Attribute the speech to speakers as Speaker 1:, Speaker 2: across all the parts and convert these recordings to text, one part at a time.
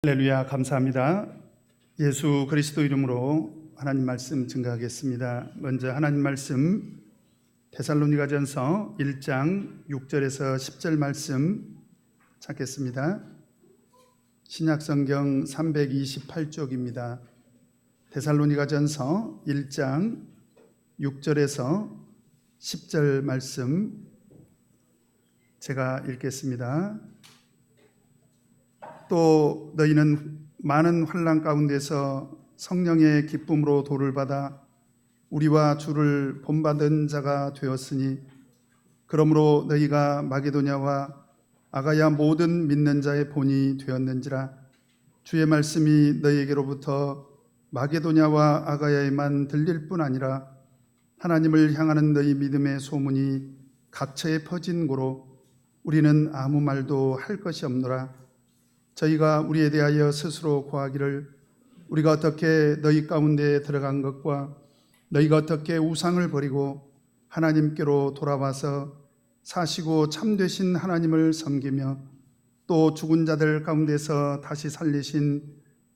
Speaker 1: 할렐루야, 감사합니다. 예수 그리스도 이름으로 하나님 말씀 증거하겠습니다. 먼저 하나님 말씀 데살로니가전서 1장 6절에서 10절 말씀 찾겠습니다. 신약성경 328쪽입니다. 데살로니가전서 1장 6절에서 10절 말씀 제가 읽겠습니다. 또 너희는 많은 환난 가운데서 성령의 기쁨으로 도를 받아 우리와 주를 본받은 자가 되었으니 그러므로 너희가 마게도냐와 아가야 모든 믿는 자의 본이 되었는지라. 주의 말씀이 너희에게로부터 마게도냐와 아가야에만 들릴 뿐 아니라 하나님을 향하는 너희 믿음의 소문이 각처에 퍼진 고로 우리는 아무 말도 할 것이 없노라. 저희가 우리에 대하여 스스로 고하기를 우리가 어떻게 너희 가운데 들어간 것과 너희가 어떻게 우상을 버리고 하나님께로 돌아와서 사시고 참되신 하나님을 섬기며 또 죽은 자들 가운데서 다시 살리신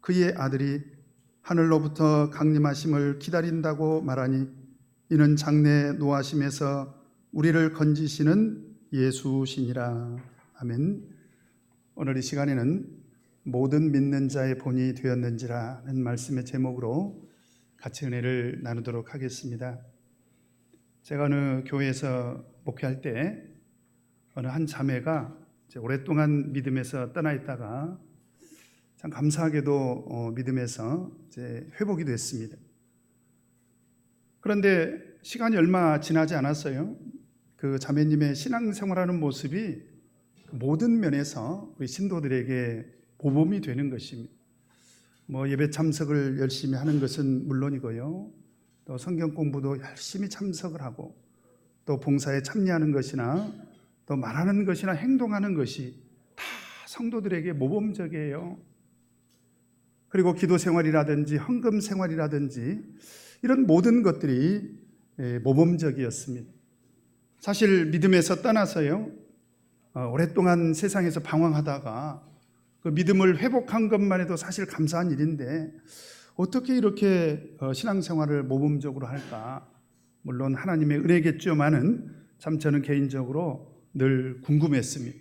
Speaker 1: 그의 아들이 하늘로부터 강림하심을 기다린다고 말하니 이는 장래 노하심에서 우리를 건지시는 예수시니라. 아멘. 오늘 이 시간에는 모든 믿는 자의 본이 되었는지라는 말씀의 제목으로 같이 은혜를 나누도록 하겠습니다. 제가 어느 교회에서 목회할 때 어느 한 자매가 오랫동안 믿음에서 떠나 있다가 참 감사하게도 믿음에서 이제 회복이 됐습니다. 그런데 시간이 얼마 지나지 않았어요. 그 자매님의 신앙생활하는 모습이 모든 면에서 우리 신도들에게 모범이 되는 것입니다. 예배 참석을 열심히 하는 것은 물론이고요, 또 성경 공부도 열심히 참석을 하고 또 봉사에 참여하는 것이나 또 말하는 것이나 행동하는 것이 다 성도들에게 모범적이에요. 그리고 기도 생활이라든지 헌금 생활이라든지 이런 모든 것들이 모범적이었습니다. 사실 믿음에서 떠나서요, 오랫동안 세상에서 방황하다가 그 믿음을 회복한 것만 해도 사실 감사한 일인데 어떻게 이렇게 신앙생활을 모범적으로 할까? 물론 하나님의 은혜겠지만은 참 저는 개인적으로 늘 궁금했습니다.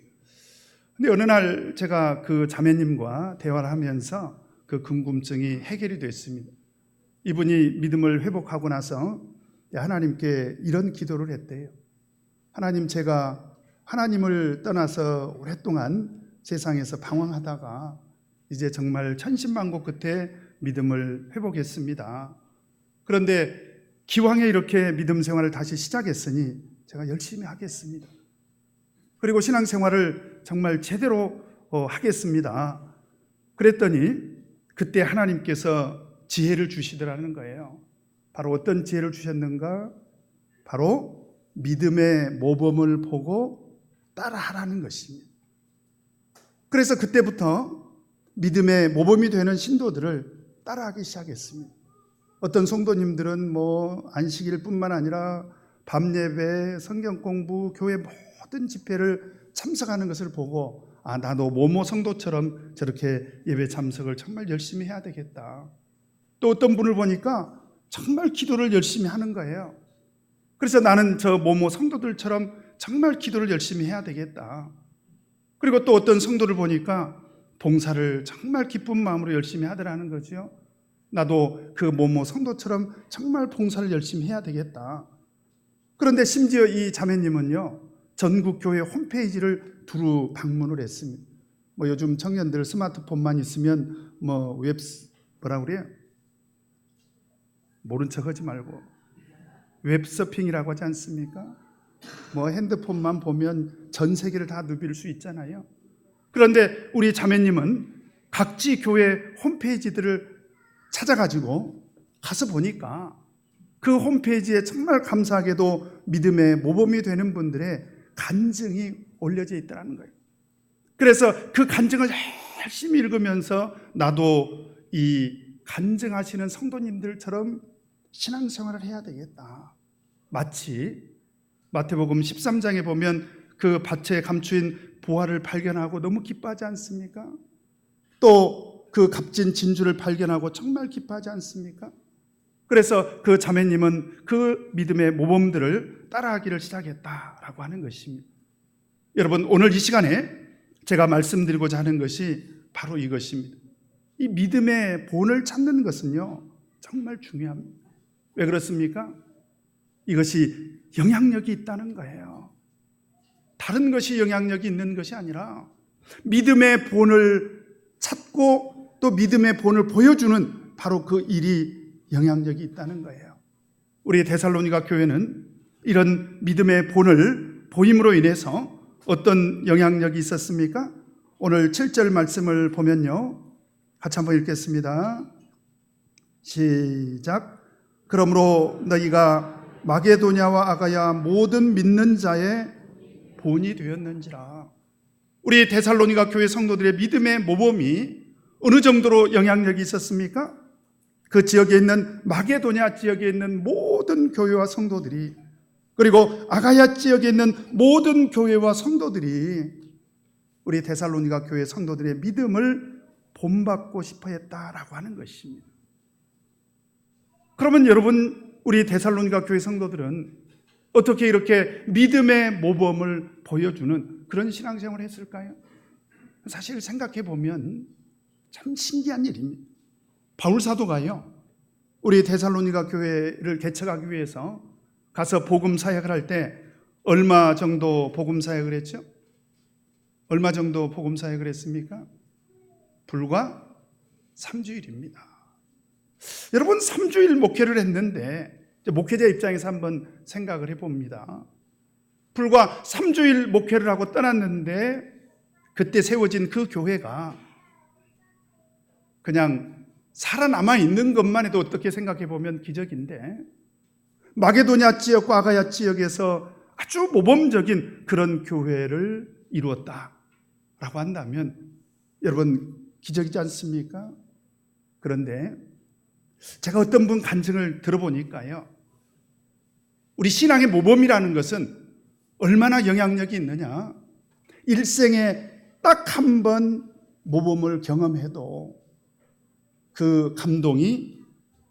Speaker 1: 근데 어느 날 제가 그 자매님과 대화를 하면서 그 궁금증이 해결이 됐습니다. 이분이 믿음을 회복하고 나서 하나님께 이런 기도를 했대요. 하나님, 제가 하나님을 떠나서 오랫동안 세상에서 방황하다가 이제 정말 천신만고 끝에 믿음을 회복했습니다. 그런데 기왕에 이렇게 믿음 생활을 다시 시작했으니 제가 열심히 하겠습니다. 그리고 신앙생활을 정말 제대로 하겠습니다. 그랬더니 그때 하나님께서 지혜를 주시더라는 거예요. 바로 어떤 지혜를 주셨는가? 바로 믿음의 모범을 보고 따라하라는 것입니다. 그래서 그때부터 믿음의 모범이 되는 신도들을 따라하기 시작했습니다. 어떤 성도님들은 안식일 뿐만 아니라 밤 예배, 성경 공부, 교회 모든 집회를 참석하는 것을 보고 나도 모모 성도처럼 저렇게 예배 참석을 정말 열심히 해야 되겠다. 또 어떤 분을 보니까 정말 기도를 열심히 하는 거예요. 그래서 나는 저 모모 성도들처럼 정말 기도를 열심히 해야 되겠다. 그리고 또 어떤 성도를 보니까 봉사를 정말 기쁜 마음으로 열심히 하더라는 거죠. 나도 그 모모 성도처럼 정말 봉사를 열심히 해야 되겠다. 그런데 심지어 이 자매님은요, 전국교회 홈페이지를 두루 방문을 했습니다. 요즘 청년들 스마트폰만 있으면 뭐라고 그래요? 모른 척 하지 말고 웹서핑이라고 하지 않습니까? 핸드폰만 보면 전 세계를 다 누빌 수 있잖아요. 그런데 우리 자매님은 각지 교회 홈페이지들을 찾아가지고 가서 보니까 그 홈페이지에 정말 감사하게도 믿음의 모범이 되는 분들의 간증이 올려져 있다는 거예요. 그래서 그 간증을 열심히 읽으면서 나도 이 간증하시는 성도님들처럼 신앙생활을 해야 되겠다. 마치 마태복음 13장에 보면 그 밭에 감추인 보화를 발견하고 너무 기뻐하지 않습니까? 또 그 값진 진주를 발견하고 정말 기뻐하지 않습니까? 그래서 그 자매님은 그 믿음의 모범들을 따라하기를 시작했다라고 하는 것입니다. 여러분, 오늘 이 시간에 제가 말씀드리고자 하는 것이 바로 이것입니다. 이 믿음의 본을 찾는 것은요, 정말 중요합니다. 왜 그렇습니까? 이것이 영향력이 있다는 거예요. 다른 것이 영향력이 있는 것이 아니라 믿음의 본을 찾고 또 믿음의 본을 보여주는 바로 그 일이 영향력이 있다는 거예요. 우리 데살로니가 교회는 이런 믿음의 본을 보임으로 인해서 어떤 영향력이 있었습니까? 오늘 7절 말씀을 보면요, 같이 한번 읽겠습니다. 시작. 그러므로 너희가 마게도냐와 아가야 모든 믿는 자의 본이 되었는지라. 우리 데살로니가 교회 성도들의 믿음의 모범이 어느 정도로 영향력이 있었습니까? 그 지역에 있는 마게도냐 지역에 있는 모든 교회와 성도들이, 그리고 아가야 지역에 있는 모든 교회와 성도들이 우리 데살로니가 교회 성도들의 믿음을 본받고 싶어 했다라고 하는 것입니다. 그러면 여러분, 우리 데살로니가 교회 성도들은 어떻게 이렇게 믿음의 모범을 보여주는 그런 신앙생활을 했을까요? 사실 생각해 보면 참 신기한 일입니다. 바울 사도가요, 우리 데살로니가 교회를 개척하기 위해서 가서 복음 사역을 할 때 얼마 정도 복음 사역을 했죠? 얼마 정도 복음 사역을 했습니까? 불과 3주일입니다. 여러분, 3주일 목회를 했는데 목회자 입장에서 한번 생각을 해봅니다. 불과 3주일 목회를 하고 떠났는데 그때 세워진 그 교회가 그냥 살아남아 있는 것만 해도 어떻게 생각해 보면 기적인데, 마게도냐 지역과 아가야 지역에서 아주 모범적인 그런 교회를 이루었다라고 한다면 여러분, 기적이지 않습니까? 그런데 제가 어떤 분 간증을 들어보니까요, 우리 신앙의 모범이라는 것은 얼마나 영향력이 있느냐, 일생에 딱 한 번 모범을 경험해도 그 감동이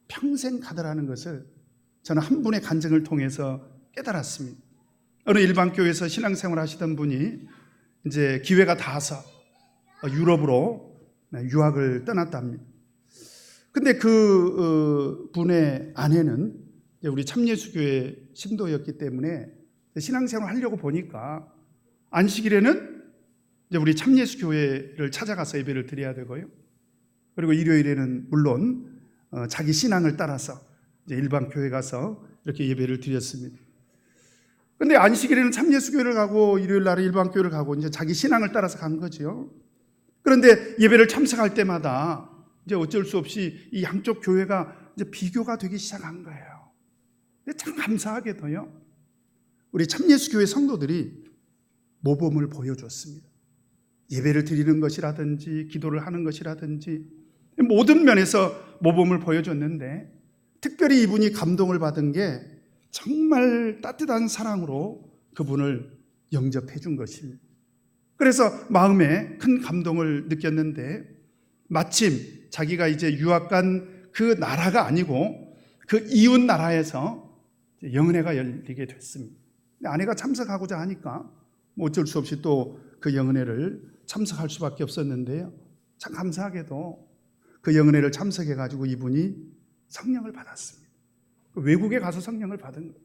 Speaker 1: 평생 가더라는 것을 저는 한 분의 간증을 통해서 깨달았습니다. 어느 일반 교회에서 신앙생활 하시던 분이 이제 기회가 닿아서 유럽으로 유학을 떠났답니다. 근데 그 분의 아내는 우리 참예수교회 신도였기 때문에 신앙생활 하려고 보니까 안식일에는 이제 우리 참예수교회를 찾아가서 예배를 드려야 되고요. 그리고 일요일에는 물론 자기 신앙을 따라서 이제 일반 교회 가서 이렇게 예배를 드렸습니다. 근데 안식일에는 참예수교회를 가고 일요일 날에 일반 교회를 가고 이제 자기 신앙을 따라서 간 거죠. 그런데 예배를 참석할 때마다 이제 어쩔 수 없이 이 양쪽 교회가 이제 비교가 되기 시작한 거예요. 근데 참 감사하게도요, 우리 참예수교회 성도들이 모범을 보여줬습니다. 예배를 드리는 것이라든지 기도를 하는 것이라든지 모든 면에서 모범을 보여줬는데, 특별히 이분이 감동을 받은 게 정말 따뜻한 사랑으로 그분을 영접해 준 것입니다. 그래서 마음에 큰 감동을 느꼈는데, 마침 자기가 이제 유학 간 그 나라가 아니고 그 이웃 나라에서 영은회가 열리게 됐습니다. 아내가 참석하고자 하니까 뭐 어쩔 수 없이 또 그 영은회를 참석할 수밖에 없었는데요, 참 감사하게도 그 영은회를 참석해가지고 이분이 성령을 받았습니다. 외국에 가서 성령을 받은 거예요.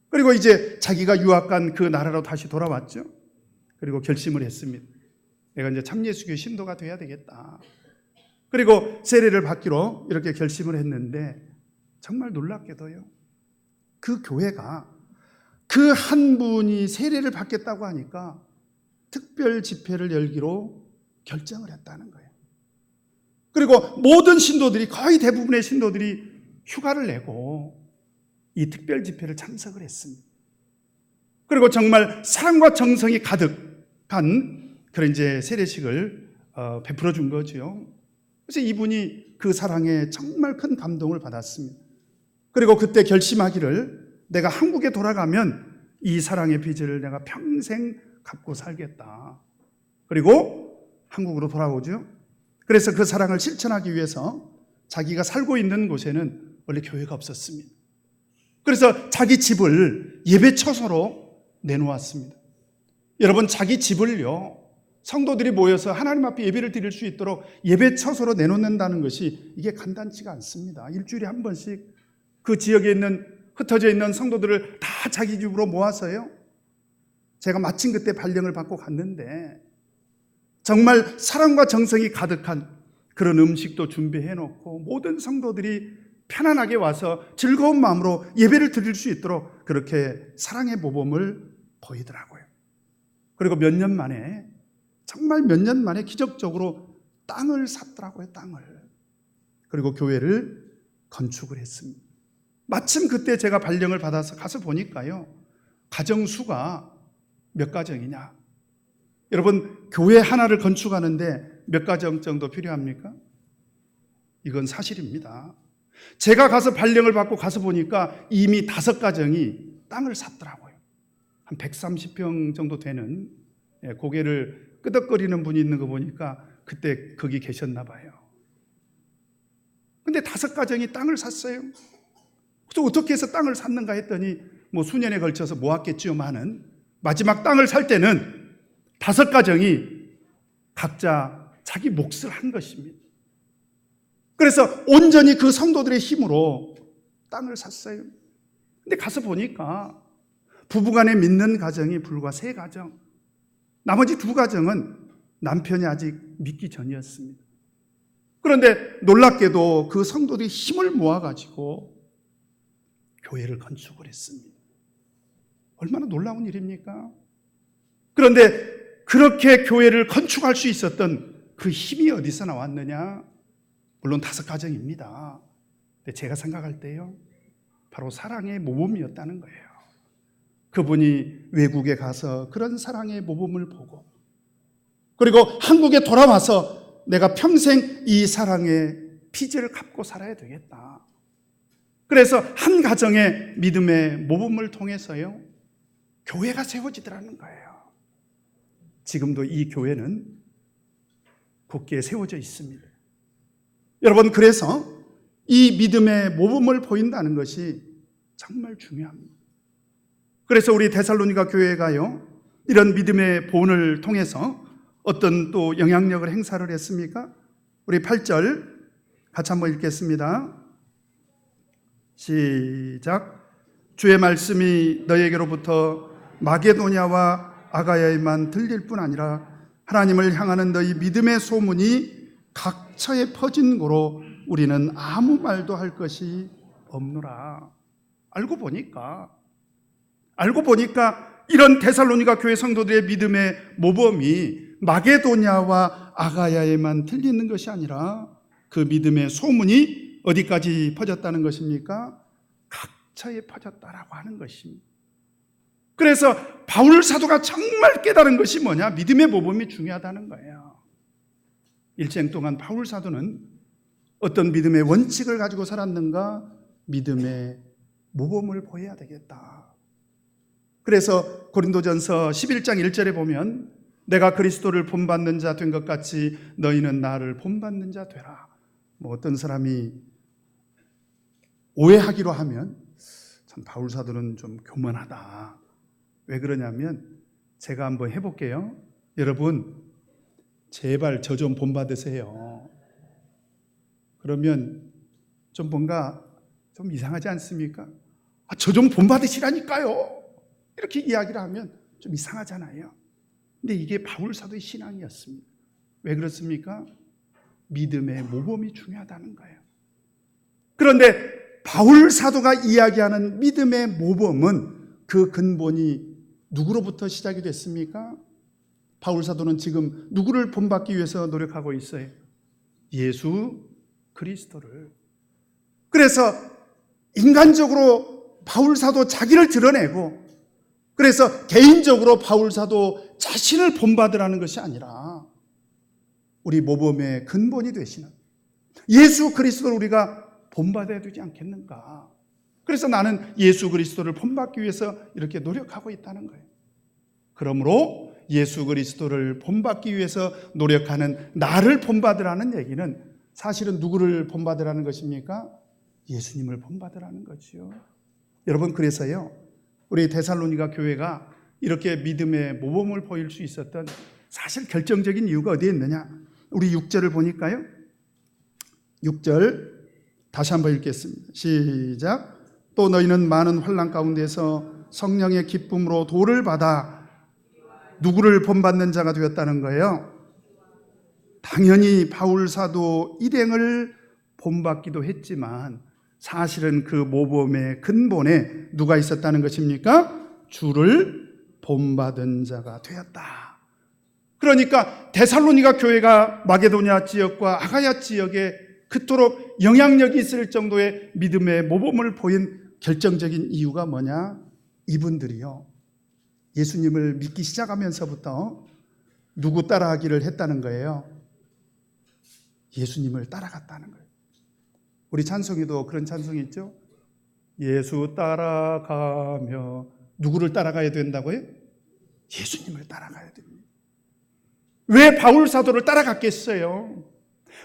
Speaker 1: 그리고 이제 자기가 유학 간 그 나라로 다시 돌아왔죠. 그리고 결심을 했습니다. 내가 이제 참예수교 신도가 돼야 되겠다. 그리고 세례를 받기로 이렇게 결심을 했는데, 정말 놀랍게도요, 그 교회가 그 한 분이 세례를 받겠다고 하니까 특별 집회를 열기로 결정을 했다는 거예요. 그리고 모든 신도들이, 거의 대부분의 신도들이 휴가를 내고 이 특별 집회를 참석을 했습니다. 그리고 정말 사랑과 정성이 가득한 그런 이제 세례식을 베풀어 준 거죠. 그래서 이분이 그 사랑에 정말 큰 감동을 받았습니다. 그리고 그때 결심하기를, 내가 한국에 돌아가면 이 사랑의 빚을 내가 평생 갚고 살겠다. 그리고 한국으로 돌아오죠. 그래서 그 사랑을 실천하기 위해서 자기가 살고 있는 곳에는 원래 교회가 없었습니다. 그래서 자기 집을 예배처소로 내놓았습니다. 여러분, 자기 집을요, 성도들이 모여서 하나님 앞에 예배를 드릴 수 있도록 예배처소로 내놓는다는 것이 이게 간단치가 않습니다. 일주일에 한 번씩 그 지역에 있는 흩어져 있는 성도들을 다 자기 집으로 모아서요, 제가 마침 그때 발령을 받고 갔는데 정말 사랑과 정성이 가득한 그런 음식도 준비해 놓고 모든 성도들이 편안하게 와서 즐거운 마음으로 예배를 드릴 수 있도록 그렇게 사랑의 모범을 보이더라고요. 그리고 몇 년 만에, 정말 몇 년 만에 기적적으로 땅을 샀더라고요. 땅을. 그리고 교회를 건축을 했습니다. 마침 그때 제가 발령을 받아서 가서 보니까요, 가정 수가 몇 가정이냐. 여러분, 교회 하나를 건축하는데 몇 가정 정도 필요합니까? 이건 사실입니다. 제가 가서 발령을 받고 가서 보니까 이미 5가정이 땅을 샀더라고요. 한 130평 정도 되는, 고개를 끄덕거리는 분이 있는 거 보니까 그때 거기 계셨나 봐요. 근데 5가정이 땅을 샀어요. 그래서 어떻게 해서 땅을 샀는가 했더니 뭐 수년에 걸쳐서 모았겠지요만은 마지막 땅을 살 때는 5가정이 각자 자기 몫을 한 것입니다. 그래서 온전히 그 성도들의 힘으로 땅을 샀어요. 근데 가서 보니까 부부간에 믿는 가정이 불과 3가정, 나머지 2가정은 남편이 아직 믿기 전이었습니다. 그런데 놀랍게도 그 성도들이 힘을 모아가지고 교회를 건축을 했습니다. 얼마나 놀라운 일입니까? 그런데 그렇게 교회를 건축할 수 있었던 그 힘이 어디서 나왔느냐? 물론 5가정입니다. 근데 제가 생각할 때요, 바로 사랑의 모범이었다는 거예요. 그분이 외국에 가서 그런 사랑의 모범을 보고, 그리고 한국에 돌아와서 내가 평생 이 사랑의 빚을 갚고 살아야 되겠다. 그래서 한 가정의 믿음의 모범을 통해서요, 교회가 세워지더라는 거예요. 지금도 이 교회는 굳게 세워져 있습니다. 여러분, 그래서 이 믿음의 모범을 보인다는 것이 정말 중요합니다. 그래서 우리 데살로니가 교회가요, 이런 믿음의 본을 통해서 어떤 또 영향력을 행사를 했습니까? 우리 8절 같이 한번 읽겠습니다. 시작. 주의 말씀이 너희에게로부터 마게도냐와 아가야에만 들릴 뿐 아니라 하나님을 향하는 너희 믿음의 소문이 각처에 퍼진 고로 우리는 아무 말도 할 것이 없노라. 알고 보니까 이런 데살로니가 교회 성도들의 믿음의 모범이 마게도냐와 아가야에만 들리는 것이 아니라 그 믿음의 소문이 어디까지 퍼졌다는 것입니까? 각처에 퍼졌다라고 하는 것입니다. 그래서 바울 사도가 정말 깨달은 것이 뭐냐? 믿음의 모범이 중요하다는 거예요. 일생 동안 바울 사도는 어떤 믿음의 원칙을 가지고 살았는가? 믿음의 모범을 보여야 되겠다. 그래서 고린도전서 11장 1절에 보면 내가 그리스도를 본받는 자 된 것 같이 너희는 나를 본받는 자 되라. 뭐 어떤 사람이 오해하기로 하면 참 바울 사도는 좀 교만하다. 왜 그러냐면 제가 한번 해볼게요. 여러분, 제발 저 좀 본받으세요. 그러면 좀 뭔가 좀 이상하지 않습니까? 저 좀 본받으시라니까요. 이렇게 이야기를 하면 좀 이상하잖아요. 근데 이게 바울 사도의 신앙이었습니다. 왜 그렇습니까? 믿음의 모범이 중요하다는 거예요. 그런데 바울 사도가 이야기하는 믿음의 모범은 그 근본이 누구로부터 시작이 됐습니까? 바울 사도는 지금 누구를 본받기 위해서 노력하고 있어요? 예수 그리스도를. 그래서 인간적으로 바울 사도 자기를 드러내고, 그래서 개인적으로 바울 사도 자신을 본받으라는 것이 아니라 우리 모범의 근본이 되시는 예수 그리스도를 우리가 본받아야 되지 않겠는가? 그래서 나는 예수 그리스도를 본받기 위해서 이렇게 노력하고 있다는 거예요. 그러므로 예수 그리스도를 본받기 위해서 노력하는 나를 본받으라는 얘기는 사실은 누구를 본받으라는 것입니까? 예수님을 본받으라는 거지요. 여러분, 그래서요, 우리 데살로니가 교회가 이렇게 믿음의 모범을 보일 수 있었던 사실 결정적인 이유가 어디에 있느냐? 우리 6절을 보니까요. 6절 다시 한번 읽겠습니다. 시작. 또 너희는 많은 환난 가운데서 성령의 기쁨으로 도를 받아 누구를 본받는 자가 되었다는 거예요? 당연히 바울 사도 일행을 본받기도 했지만 사실은 그 모범의 근본에 누가 있었다는 것입니까? 주를 본받은 자가 되었다. 그러니까 데살로니가 교회가 마게도냐 지역과 아가야 지역에 그토록 영향력이 있을 정도의 믿음의 모범을 보인 결정적인 이유가 뭐냐? 이분들이요, 예수님을 믿기 시작하면서부터 누구 따라하기를 했다는 거예요? 예수님을 따라갔다는 거예요. 우리 찬송에도 그런 찬송이 있죠? 예수 따라가며 누구를 따라가야 된다고요? 예수님을 따라가야 됩니다. 왜 바울 사도를 따라갔겠어요?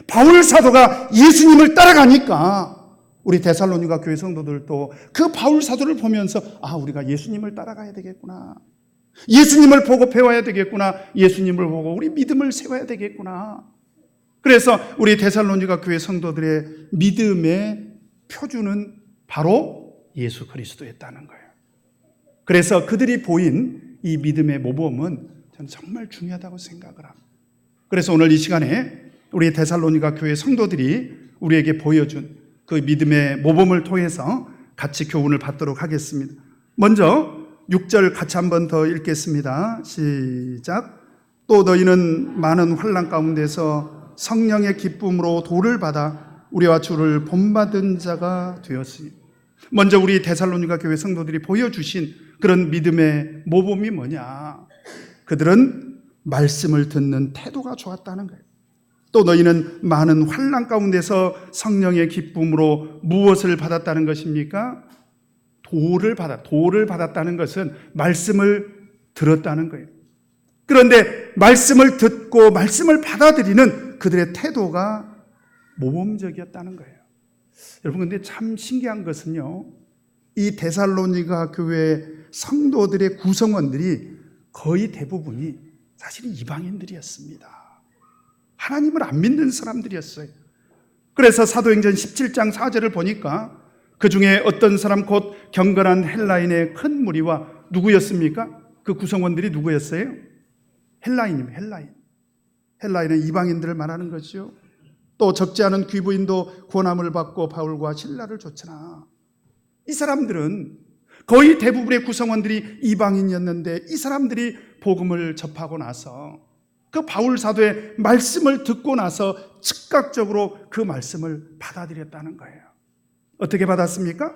Speaker 1: 바울 사도가 예수님을 따라가니까 우리 데살로니가 교회 성도들도 그 바울 사도를 보면서 우리가 예수님을 따라가야 되겠구나. 예수님을 보고 배워야 되겠구나. 예수님을 보고 우리 믿음을 세워야 되겠구나. 그래서 우리 데살로니가 교회 성도들의 믿음의 표준은 바로 예수 그리스도였다는 거예요. 그래서 그들이 보인 이 믿음의 모범은 저는 정말 중요하다고 생각을 합니다. 그래서 오늘 이 시간에 우리 데살로니가 교회 성도들이 우리에게 보여준 그 믿음의 모범을 통해서 같이 교훈을 받도록 하겠습니다. 먼저 6절 같이 한 번 더 읽겠습니다. 시작. 또 너희는 많은 환난 가운데서 성령의 기쁨으로 도를 받아 우리와 주를 본받은 자가 되었으니. 먼저 우리 데살로니가 교회 성도들이 보여주신 그런 믿음의 모범이 뭐냐? 그들은 말씀을 듣는 태도가 좋았다는 거예요. 또 너희는 많은 환난 가운데서 성령의 기쁨으로 무엇을 받았다는 것입니까? 도를 받았다는 것은 말씀을 들었다는 거예요. 그런데 말씀을 듣고 말씀을 받아들이는 그들의 태도가 모범적이었다는 거예요. 여러분, 근데 참 신기한 것은요, 이 데살로니가 교회 성도들의 구성원들이 거의 대부분이 사실 이방인들이었습니다. 하나님을 안 믿는 사람들이었어요. 그래서 사도행전 17장 4절을 보니까 그 중에 어떤 사람 곧 경건한 헬라인의 큰 무리와 누구였습니까? 그 구성원들이 누구였어요? 헬라인입니다. 헬라인은 이방인들을 말하는 거죠. 또 적지 않은 귀부인도 권함을 받고 바울과 실라를 쫓으나. 이 사람들은 거의 대부분의 구성원들이 이방인이었는데 이 사람들이 복음을 접하고 나서 그 바울 사도의 말씀을 듣고 나서 즉각적으로 그 말씀을 받아들였다는 거예요. 어떻게 받았습니까?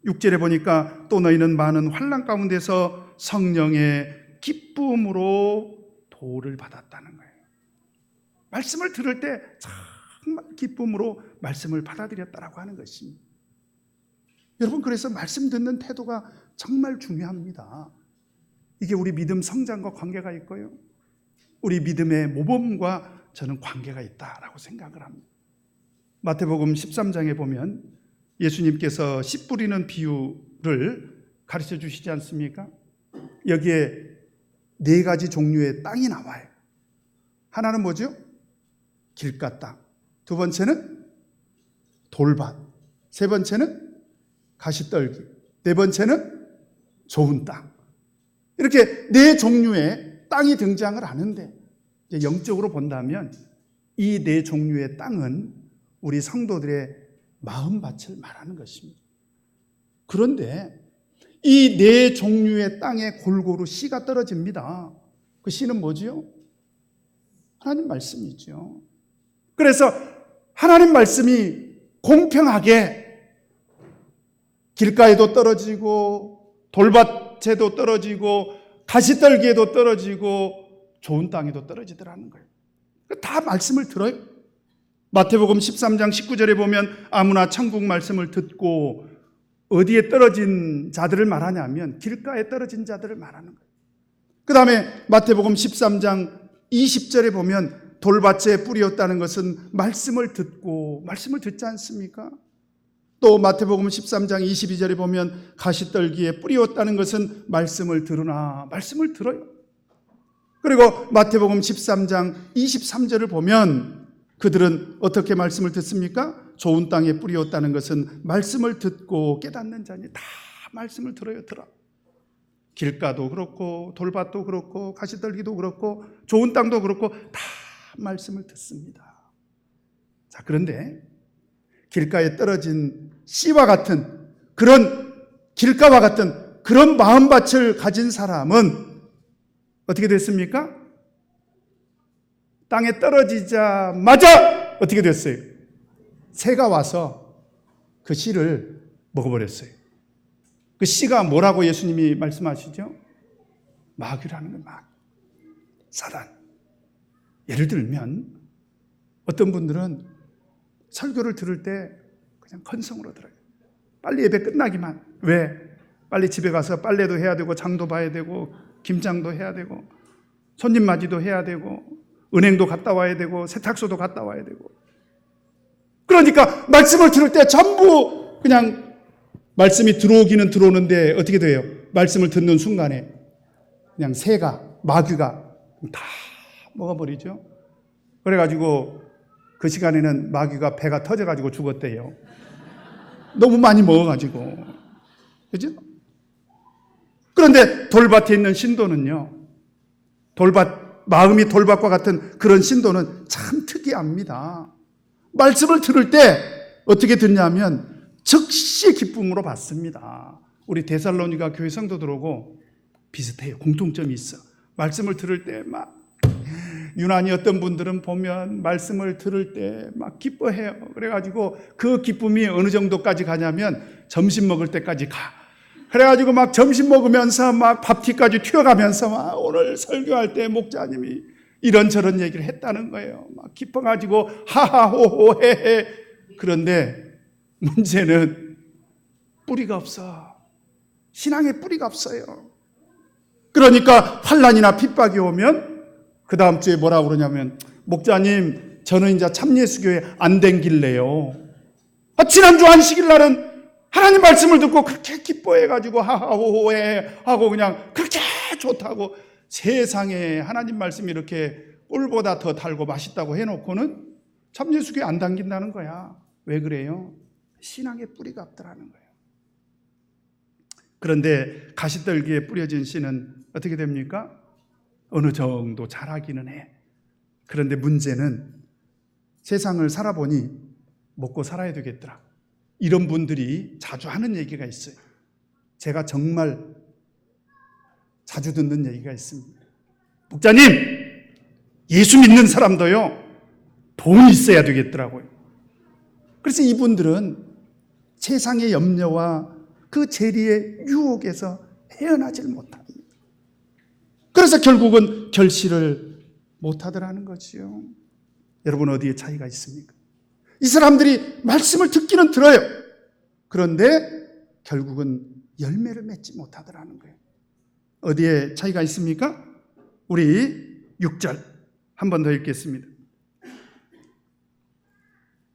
Speaker 1: 6절에 보니까 또 너희는 많은 환난 가운데서 성령의 기쁨으로 도를 받았다는 거예요. 말씀을 들을 때 정말 기쁨으로 말씀을 받아들였다라고 하는 것입니다. 여러분, 그래서 말씀 듣는 태도가 정말 중요합니다. 이게 우리 믿음 성장과 관계가 있고요, 우리 믿음의 모범과 저는 관계가 있다라고 생각을 합니다. 마태복음 13장에 보면 예수님께서 씨 뿌리는 비유를 가르쳐 주시지 않습니까? 여기에 4가지 종류의 땅이 나와요. 하나는 뭐죠? 길가 땅. 두 번째는 돌밭. 세 번째는 가시떨기. 네 번째는 좋은 땅. 이렇게 4종류의 땅이 등장을 하는데, 영적으로 본다면 이 4종류의 땅은 우리 성도들의 마음밭을 말하는 것입니다. 그런데 이 4종류의 땅에 골고루 씨가 떨어집니다. 그 씨는 뭐지요? 하나님 말씀이죠. 그래서 하나님 말씀이 공평하게 길가에도 떨어지고 돌밭에도 떨어지고 가시떨기에도 떨어지고 좋은 땅에도 떨어지더라는 거예요. 다 말씀을 들어요. 마태복음 13장 19절에 보면 아무나 천국 말씀을 듣고 어디에 떨어진 자들을 말하냐면 길가에 떨어진 자들을 말하는 거예요. 그 다음에 마태복음 13장 20절에 보면 돌밭에 뿌리였다는 것은 말씀을 듣지 않습니까? 또 마태복음 13장 22절에 보면 가시떨기에 뿌리였다는 것은 말씀을 들으나 말씀을 들어요. 그리고 마태복음 13장 23절을 보면 그들은 어떻게 말씀을 듣습니까? 좋은 땅에 뿌리였다는 것은 말씀을 듣고 깨닫는 자니 다 말씀을 들어요. 길가도 그렇고 돌밭도 그렇고 가시떨기도 그렇고 좋은 땅도 그렇고 다 말씀을 듣습니다. 자, 그런데 길가에 떨어진 씨와 같은 그런 길가와 같은 그런 마음밭을 가진 사람은 어떻게 됐습니까? 땅에 떨어지자마자 어떻게 됐어요? 새가 와서 그 씨를 먹어버렸어요. 그 씨가 뭐라고 예수님이 말씀하시죠? 마귀라는 건 마귀. 사단. 예를 들면 어떤 분들은 설교를 들을 때 그냥 건성으로 들어요. 빨리 예배 끝나기만. 왜? 빨리 집에 가서 빨래도 해야 되고 장도 봐야 되고 김장도 해야 되고 손님 맞이도 해야 되고 은행도 갔다 와야 되고 세탁소도 갔다 와야 되고. 그러니까 말씀을 들을 때 전부 그냥 말씀이 들어오기는 들어오는데 어떻게 돼요? 말씀을 듣는 순간에 그냥 새가 마귀가 다 먹어버리죠. 그래가지고 그 시간에는 마귀가 배가 터져가지고 죽었대요. 너무 많이 먹어가지고. 그죠? 그런데 돌밭에 있는 신도는요, 마음이 돌밭과 같은 그런 신도는 참 특이합니다. 말씀을 들을 때 어떻게 듣냐면 즉시 기쁨으로 받습니다. 우리 데살로니가 교회 성도들하고 비슷해요. 공통점이 있어. 말씀을 들을 때 막 유난히 어떤 분들은 보면 말씀을 들을 때 막 기뻐해요. 그래가지고 그 기쁨이 어느 정도까지 가냐면 점심 먹을 때까지 가. 그래가지고 막 점심 먹으면서 막 밥티까지 튀어가면서 막 오늘 설교할 때 목자님이 이런저런 얘기를 했다는 거예요. 막 기뻐가지고 하하호호 헤헤. 그런데 문제는 뿌리가 없어. 신앙에 뿌리가 없어요. 그러니까 환난이나 핍박이 오면 그 다음 주에 뭐라고 그러냐면 목자님 저는 이제 참예수교회 안 댕길래요. 지난주 안식일 날은 하나님 말씀을 듣고 그렇게 기뻐해가지고 하하호호해 하고 그냥 그렇게 좋다고 세상에 하나님 말씀이 이렇게 꿀보다 더 달고 맛있다고 해놓고는 참예수교회 안 당긴다는 거야. 왜 그래요? 신앙에 뿌리가 없더라는 거예요. 그런데 가시떨기에 뿌려진 씨는 어떻게 됩니까? 어느 정도 자라기는 해. 그런데 문제는 세상을 살아보니 먹고 살아야 되겠더라. 이런 분들이 자주 하는 얘기가 있어요. 제가 정말 자주 듣는 얘기가 있습니다. 목자님, 예수 믿는 사람도요, 돈이 있어야 되겠더라고요. 그래서 이분들은 세상의 염려와 그 재리의 유혹에서 헤어나질 못합니다. 그래서 결국은 결실을 못하더라는 거지요. 여러분 어디에 차이가 있습니까? 이 사람들이 말씀을 듣기는 들어요. 그런데 결국은 열매를 맺지 못하더라는 거예요. 어디에 차이가 있습니까? 우리 6절 한 번 더 읽겠습니다.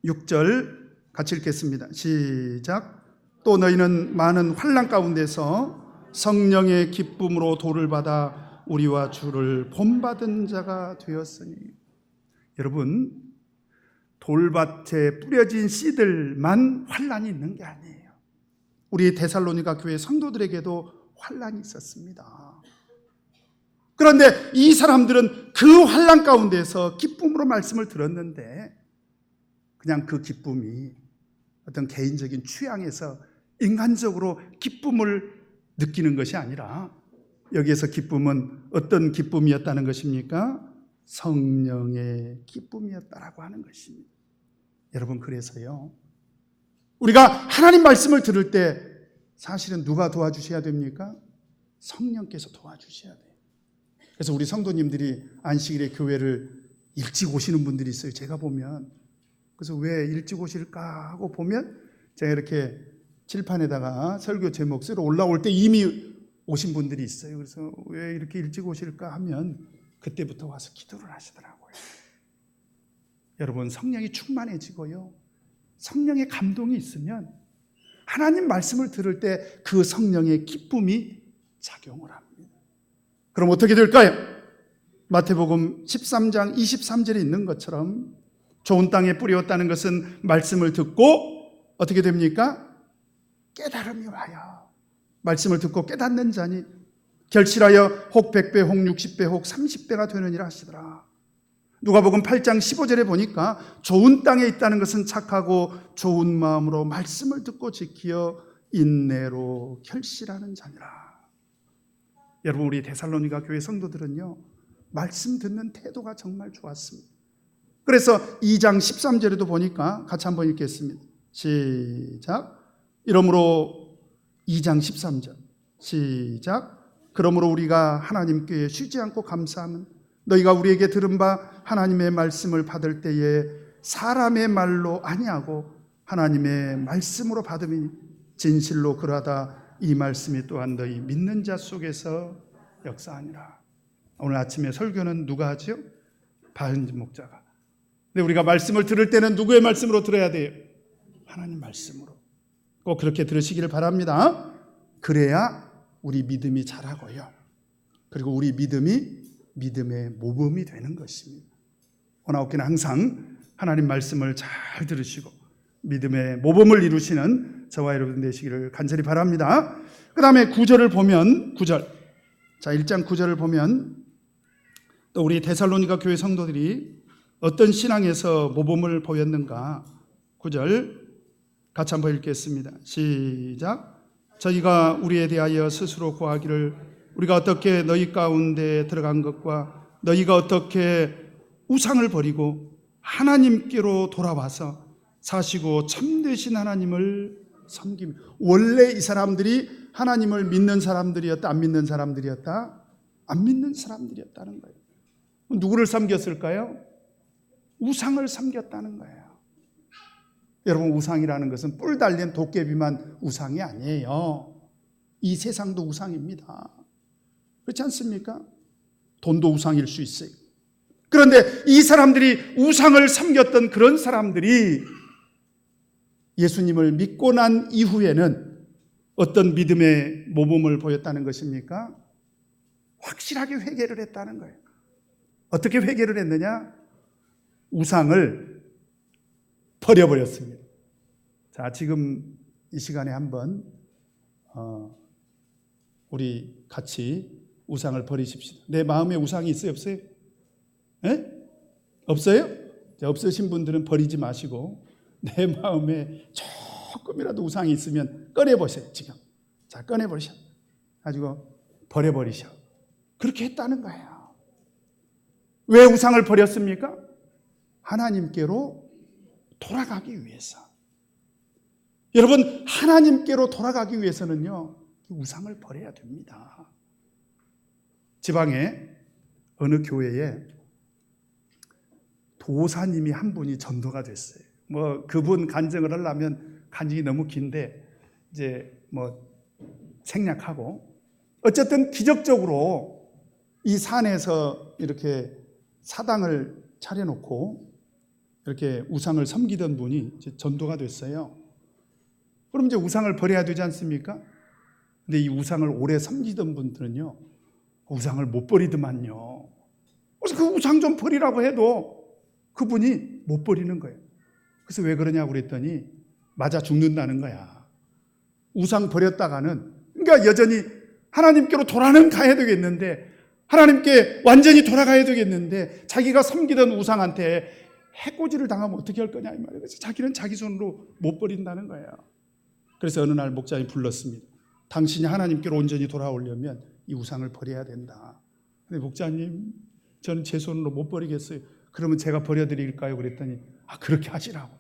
Speaker 1: 6절 같이 읽겠습니다. 시작. 또 너희는 많은 환난 가운데서 성령의 기쁨으로 도를 받아 우리와 주를 본받은 자가 되었으니. 여러분, 돌밭에 뿌려진 씨들만 환난이 있는 게 아니에요. 우리 데살로니가 교회 성도들에게도 환난이 있었습니다. 그런데 이 사람들은 그 환난 가운데서 기쁨으로 말씀을 들었는데 그냥 그 기쁨이 어떤 개인적인 취향에서 인간적으로 기쁨을 느끼는 것이 아니라 여기에서 기쁨은 어떤 기쁨이었다는 것입니까? 성령의 기쁨이었다라고 하는 것입니다. 여러분, 그래서요, 우리가 하나님 말씀을 들을 때 사실은 누가 도와주셔야 됩니까? 성령께서 도와주셔야 돼요. 그래서 우리 성도님들이 안식일에 교회를 일찍 오시는 분들이 있어요. 제가 보면. 그래서 왜 일찍 오실까 하고 보면 제가 이렇게 칠판에다가 설교 제목 쓰러 올라올 때 이미 오신 분들이 있어요. 그래서 왜 이렇게 일찍 오실까 하면 그때부터 와서 기도를 하시더라고요. 여러분, 성령이 충만해지고요, 성령의 감동이 있으면 하나님 말씀을 들을 때 그 성령의 기쁨이 작용을 합니다. 그럼 어떻게 될까요? 마태복음 13장 23절에 있는 것처럼 좋은 땅에 뿌렸다는 것은 말씀을 듣고 어떻게 됩니까? 깨달음이 와요. 말씀을 듣고 깨닫는 자니 결실하여 혹 100배, 혹 60배, 혹 30배가 되느니라 하시더라. 누가복음 8장 15절에 보니까 좋은 땅에 있다는 것은 착하고 좋은 마음으로 말씀을 듣고 지키어 인내로 결실하는 자니라. 여러분, 우리 데살로니가 교회 성도들은요, 말씀 듣는 태도가 정말 좋았습니다. 그래서 2장 13절에도 보니까 같이 한번 읽겠습니다. 시작. 이러므로 2장 13절 시작. 그러므로 우리가 하나님께 쉬지 않고 감사함은 너희가 우리에게 들은 바 하나님의 말씀을 받을 때에 사람의 말로 아니하고 하나님의 말씀으로 받음이니 진실로 그러하다 이 말씀이 또한 너희 믿는 자 속에서 역사하니라. 오늘 아침에 설교는 누가 하죠? 바은진 목자가. 근데 우리가 말씀을 들을 때는 누구의 말씀으로 들어야 돼요? 하나님 말씀으로. 꼭 그렇게 들으시기를 바랍니다. 그래야 우리 믿음이 자라고요, 그리고 우리 믿음이 믿음의 모범이 되는 것입니다. 원아웃기는 항상 하나님 말씀을 잘 들으시고 믿음의 모범을 이루시는 저와 여러분 되시기를 간절히 바랍니다. 그 다음에 9절을 보면 9절, 자 1장 9절을 보면 또 우리 데살로니가 교회 성도들이 어떤 신앙에서 모범을 보였는가. 9절 같이 한번 읽겠습니다. 시작. 저희가 우리에 대하여 스스로 고하기를 우리가 어떻게 너희 가운데 들어간 것과 너희가 어떻게 우상을 버리고 하나님께로 돌아와서 사시고 참되신 하나님을 섬김. 원래 이 사람들이 하나님을 믿는 사람들이었다, 안 믿는 사람들이었다? 안 믿는 사람들이었다는 거예요. 누구를 섬겼을까요? 우상을 섬겼다는 거예요. 여러분, 우상이라는 것은 뿔 달린 도깨비만 우상이 아니에요. 이 세상도 우상입니다. 그렇지 않습니까? 돈도 우상일 수 있어요. 그런데 이 사람들이 우상을 섬겼던 그런 사람들이 예수님을 믿고 난 이후에는 어떤 믿음의 모범을 보였다는 것입니까? 확실하게 회개를 했다는 거예요. 어떻게 회개를 했느냐? 우상을 버려버렸습니다. 자, 지금 이 시간에 한번 우리 같이 우상을 버리십시다. 내 마음에 우상이 있어요, 없어요? 네? 없어요? 자, 없으신 분들은 버리지 마시고 내 마음에 조금이라도 우상이 있으면 꺼내보세요. 지금 자, 꺼내버리셔 가지고 버려버리셔. 그렇게 했다는 거예요. 왜 우상을 버렸습니까? 하나님께로 돌아가기 위해서. 여러분, 하나님께로 돌아가기 위해서는요, 우상을 버려야 됩니다. 지방에 어느 교회에 도사님이 한 분이 전도가 됐어요. 뭐 그분 간증을 하려면 간증이 너무 긴데 이제 뭐 생략하고, 어쨌든 기적적으로 이 산에서 이렇게 사당을 차려놓고 이렇게 우상을 섬기던 분이 이제 전도가 됐어요. 그럼 이제 우상을 버려야 되지 않습니까? 근데 이 우상을 오래 섬기던 분들은요, 우상을 못 버리더만요. 그래서 그 우상 좀 버리라고 해도 그분이 못 버리는 거예요. 그래서 왜 그러냐고 그랬더니 맞아 죽는다는 거야. 우상 버렸다가는, 그러니까 여전히 하나님께로 돌아는 가야 되겠는데, 하나님께 완전히 돌아가야 되겠는데 자기가 섬기던 우상한테 해코지를 당하면 어떻게 할 거냐 이 말이에요. 그래서 자기는 자기 손으로 못 버린다는 거예요. 그래서 어느 날 목자님이 불렀습니다. 당신이 하나님께로 온전히 돌아오려면 이 우상을 버려야 된다. 근데 목자님, 저는 제 손으로 못 버리겠어요. 그러면 제가 버려드릴까요? 그랬더니 그렇게 하시라고.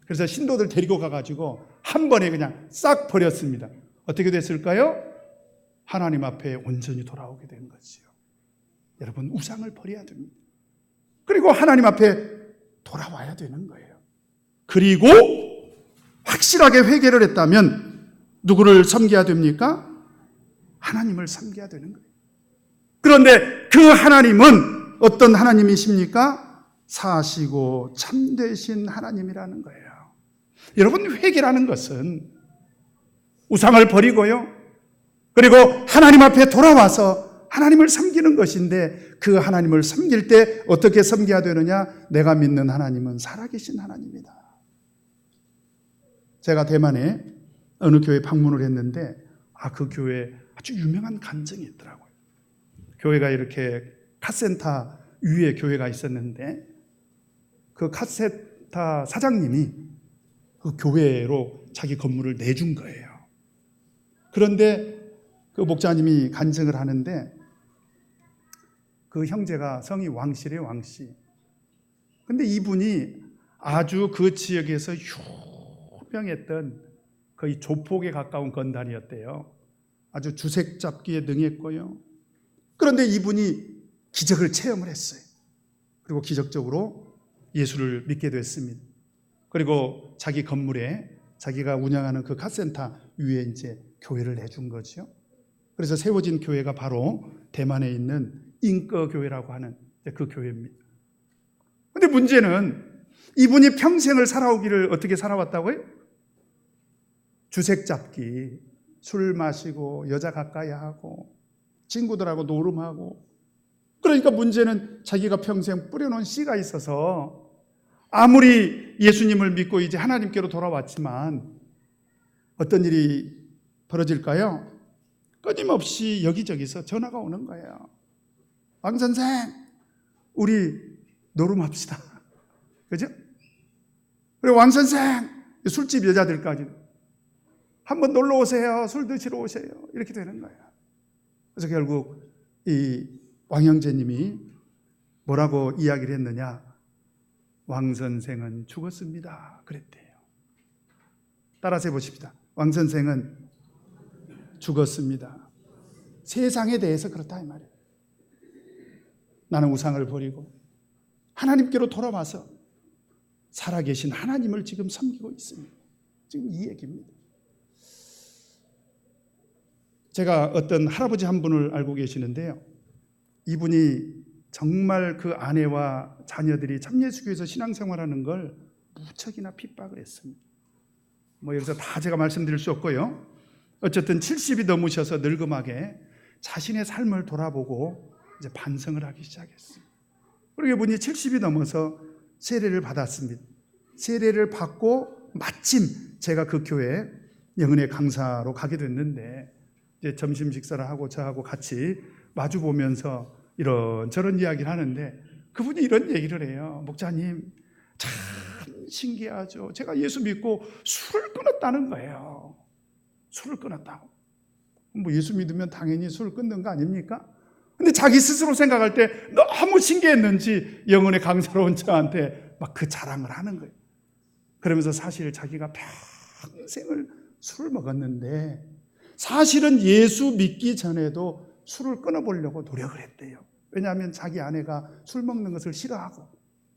Speaker 1: 그래서 신도들 데리고 가가지고 한 번에 그냥 싹 버렸습니다. 어떻게 됐을까요? 하나님 앞에 온전히 돌아오게 된 거지요. 여러분, 우상을 버려야 됩니다. 그리고 하나님 앞에 돌아와야 되는 거예요. 그리고 확실하게 회개를 했다면 누구를 섬겨야 됩니까? 하나님을 섬겨야 되는 거예요. 그런데 그 하나님은 어떤 하나님이십니까? 사시고 참되신 하나님이라는 거예요. 여러분, 회개라는 것은 우상을 버리고요, 그리고 하나님 앞에 돌아와서 하나님을 섬기는 것인데, 그 하나님을 섬길 때 어떻게 섬겨야 되느냐? 내가 믿는 하나님은 살아계신 하나님이다. 제가 대만에 어느 교회 방문을 했는데 그 교회에 아주 유명한 간증이 있더라고요. 교회가 이렇게 카센터 위에 교회가 있었는데 그 카센터 사장님이 그 교회로 자기 건물을 내준 거예요. 그런데 그 목사님이 간증을 하는데 그 형제가 성이 왕씨래요, 왕씨. 근데 이분이 아주 그 지역에서 유명했던 거의 조폭에 가까운 건달이었대요. 아주 주색 잡기에 능했고요. 그런데 이분이 기적을 체험을 했어요. 그리고 기적적으로 예수를 믿게 됐습니다. 그리고 자기 건물에 자기가 운영하는 그 카센터 위에 이제 교회를 내준 거죠. 그래서 세워진 교회가 바로 대만에 있는 인꺼교회라고 하는 그 교회입니다. 그런데 문제는 이분이 평생을 살아오기를 어떻게 살아왔다고요? 주색 잡기, 술 마시고 여자 가까이 하고 친구들하고 노름하고. 그러니까 문제는 자기가 평생 뿌려놓은 씨가 있어서 아무리 예수님을 믿고 이제 하나님께로 돌아왔지만 어떤 일이 벌어질까요? 끊임없이 여기저기서 전화가 오는 거예요. 왕 선생, 우리 노름합시다. 그죠? 그리고 왕 선생, 술집 여자들까지 한번 놀러 오세요. 술 드시러 오세요. 이렇게 되는 거예요. 그래서 결국 이 왕형제님이 뭐라고 이야기를 했느냐? 왕 선생은 죽었습니다. 그랬대요. 따라서 해보십시다. 왕 선생은 죽었습니다. 세상에 대해서 그렇다 이 말이에요. 나는 우상을 버리고 하나님께로 돌아와서 살아계신 하나님을 지금 섬기고 있습니다. 지금 이 얘기입니다. 제가 어떤 할아버지 한 분을 알고 계시는데요. 이분이 정말 그 아내와 자녀들이 참예수교에서 신앙생활하는 걸 무척이나 핍박을 했습니다. 여기서 다 제가 말씀드릴 수 없고요. 어쨌든 70이 넘으셔서 늙음하게 자신의 삶을 돌아보고 이제 반성을 하기 시작했어요. 그리고 이분이 70이 넘어서 세례를 받았습니다. 세례를 받고 마침 제가 그 교회 영은의 강사로 가게 됐는데 이제 점심 식사를 하고 저하고 같이 마주 보면서 이런저런 이야기를 하는데 그분이 이런 얘기를 해요. 목사님, 참 신기하죠. 제가 예수 믿고 술을 끊었다는 거예요. 술을 끊었다고. 예수 믿으면 당연히 술을 끊는 거 아닙니까? 근데 자기 스스로 생각할 때 너무 신기했는지 영혼의 강사로 온 저한테 막 그 자랑을 하는 거예요. 그러면서 사실 자기가 평생을 술을 먹었는데 사실은 예수 믿기 전에도 술을 끊어보려고 노력을 했대요. 왜냐하면 자기 아내가 술 먹는 것을 싫어하고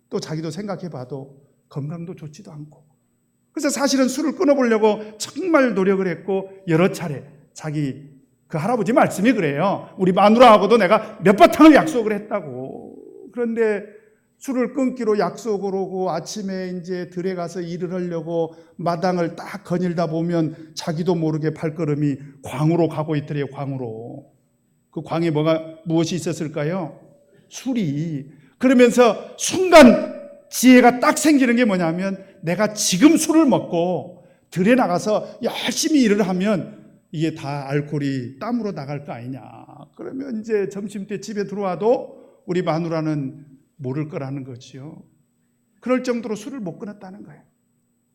Speaker 1: 또 자기도 생각해봐도 건강도 좋지도 않고, 그래서 사실은 술을 끊어보려고 정말 노력을 했고 여러 차례 자기 그 할아버지 말씀이 그래요. 우리 마누라하고도 내가 몇 바탕을 약속을 했다고. 그런데 술을 끊기로 약속을 하고 아침에 이제 들에 가서 일을 하려고 마당을 딱 거닐다 보면 자기도 모르게 발걸음이 광으로 가고 있더래요. 광으로. 그 광에 무엇이 있었을까요? 술이. 그러면서 순간 지혜가 딱 생기는 게 뭐냐면 내가 지금 술을 먹고 들에 나가서 열심히 일을 하면 이게 다 알코올이 땀으로 나갈 거 아니냐. 그러면 이제 점심때 집에 들어와도 우리 마누라는 모를 거라는 거지요. 그럴 정도로 술을 못 끊었다는 거예요.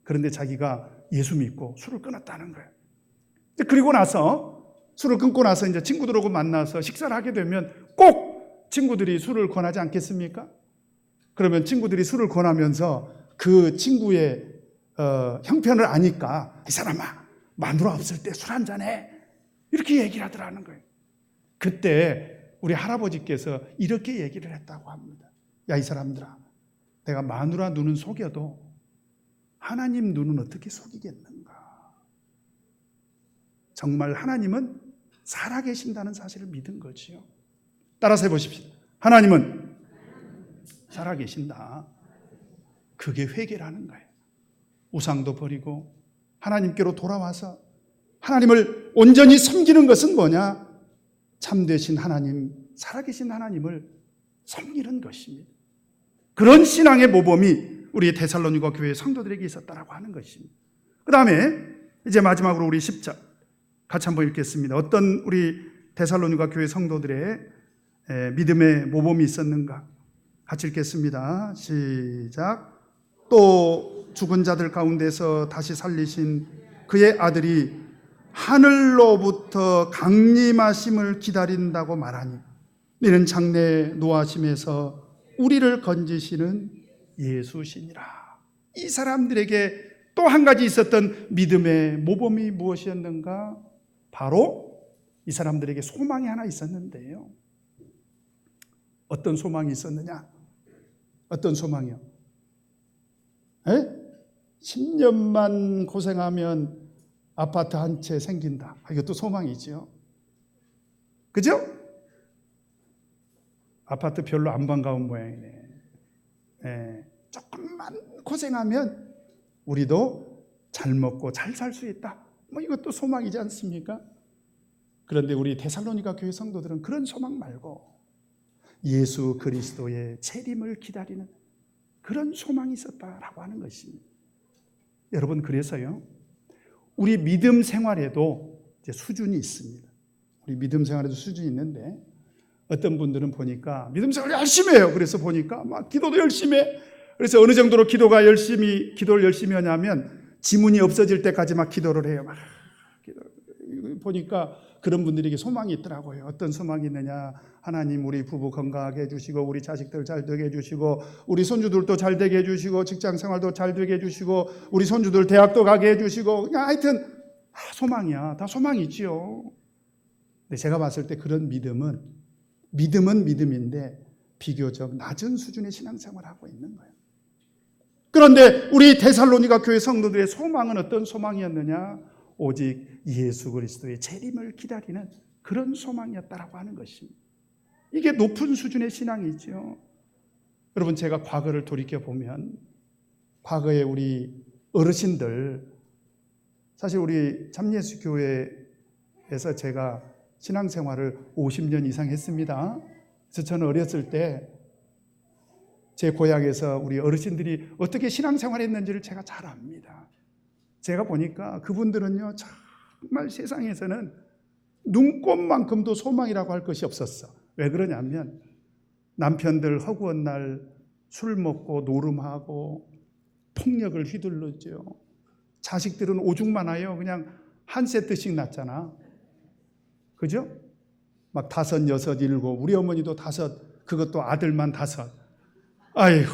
Speaker 1: 그런데 자기가 예수 믿고 술을 끊었다는 거예요. 그리고 나서 술을 끊고 나서 이제 친구들하고 만나서 식사를 하게 되면 꼭 친구들이 술을 권하지 않겠습니까? 그러면 친구들이 술을 권하면서 그 친구의 형편을 아니까 이 사람아, 마누라 없을 때 술 한잔 해. 이렇게 얘기를 하더라는 거예요. 그때 우리 할아버지께서 이렇게 얘기를 했다고 합니다. 야, 이 사람들아, 내가 마누라 눈은 속여도 하나님 눈은 어떻게 속이겠는가? 정말 하나님은 살아계신다는 사실을 믿은 거지요. 따라서 해보십시오. 하나님은 살아계신다. 그게 회개라는 거예요. 우상도 버리고 하나님께로 돌아와서 하나님을 온전히 섬기는 것은 뭐냐? 참되신 하나님, 살아계신 하나님을 섬기는 것입니다. 그런 신앙의 모범이 우리 데살로니가 교회 성도들에게 있었다라고 하는 것입니다. 그 다음에 이제 마지막으로 우리 10절 같이 한번 읽겠습니다. 어떤 우리 데살로니가 교회 성도들의 믿음의 모범이 있었는가? 같이 읽겠습니다. 시작. 또 죽은 자들 가운데서 다시 살리신 그의 아들이 하늘로부터 강림하심을 기다린다고 말하니 이는 장래 노하심에서 우리를 건지시는 예수시니라. 이 사람들에게 또 한 가지 있었던 믿음의 모범이 무엇이었는가? 바로 이 사람들에게 소망이 하나 있었는데요. 어떤 소망이 있었느냐? 어떤 소망이요? 10년만 고생하면 아파트 한 채 생긴다. 이것도 소망이죠. 그죠? 아파트 별로 안 반가운 모양이네. 조금만 고생하면 우리도 잘 먹고 잘 살 수 있다. 이것도 소망이지 않습니까? 그런데 우리 데살로니가 교회 성도들은 그런 소망 말고 예수 그리스도의 재림을 기다리는 그런 소망이 있었다라고 하는 것입니다. 여러분, 그래서요, 우리 믿음 생활에도 이제 수준이 있습니다. 우리 믿음 생활에도 수준이 있는데 어떤 분들은 보니까 믿음 생활 열심히 해요. 그래서 보니까 막 기도도 열심히 해. 그래서 어느 정도로 기도를 열심히 하냐면 지문이 없어질 때까지 막 기도를 해요. 막 보니까 그런 분들에게 소망이 있더라고요. 어떤 소망이 있느냐? 하나님, 우리 부부 건강하게 해주시고 우리 자식들 잘 되게 해주시고 우리 손주들도 잘 되게 해주시고 직장 생활도 잘 되게 해주시고 우리 손주들 대학도 가게 해주시고, 그냥 하여튼 소망이야. 다 소망이지요. 근데 제가 봤을 때 그런 믿음은 믿음인데 비교적 낮은 수준의 신앙생활을 하고 있는 거예요. 그런데 우리 데살로니가 교회 성도들의 소망은 어떤 소망이었느냐? 오직 예수 그리스도의 재림을 기다리는 그런 소망이었다라고 하는 것입니다. 이게 높은 수준의 신앙이죠. 여러분, 제가 과거를 돌이켜보면 과거에 우리 어르신들, 사실 우리 참예수교회에서 제가 신앙생활을 50년 이상 했습니다. 그래서 저는 어렸을 때 제 고향에서 우리 어르신들이 어떻게 신앙생활했는지를 제가 잘 압니다. 제가 보니까 그분들은요, 정말 세상에서는 눈꽃만큼도 소망이라고 할 것이 없었어. 왜 그러냐면 남편들 허구한 날 술 먹고 노름하고 폭력을 휘둘렀죠. 자식들은 오죽 많아요. 그냥 한 세트씩 낳잖아. 그죠? 막 5, 6, 7, 우리 어머니도 5, 그것도 아들만 5. 아이고,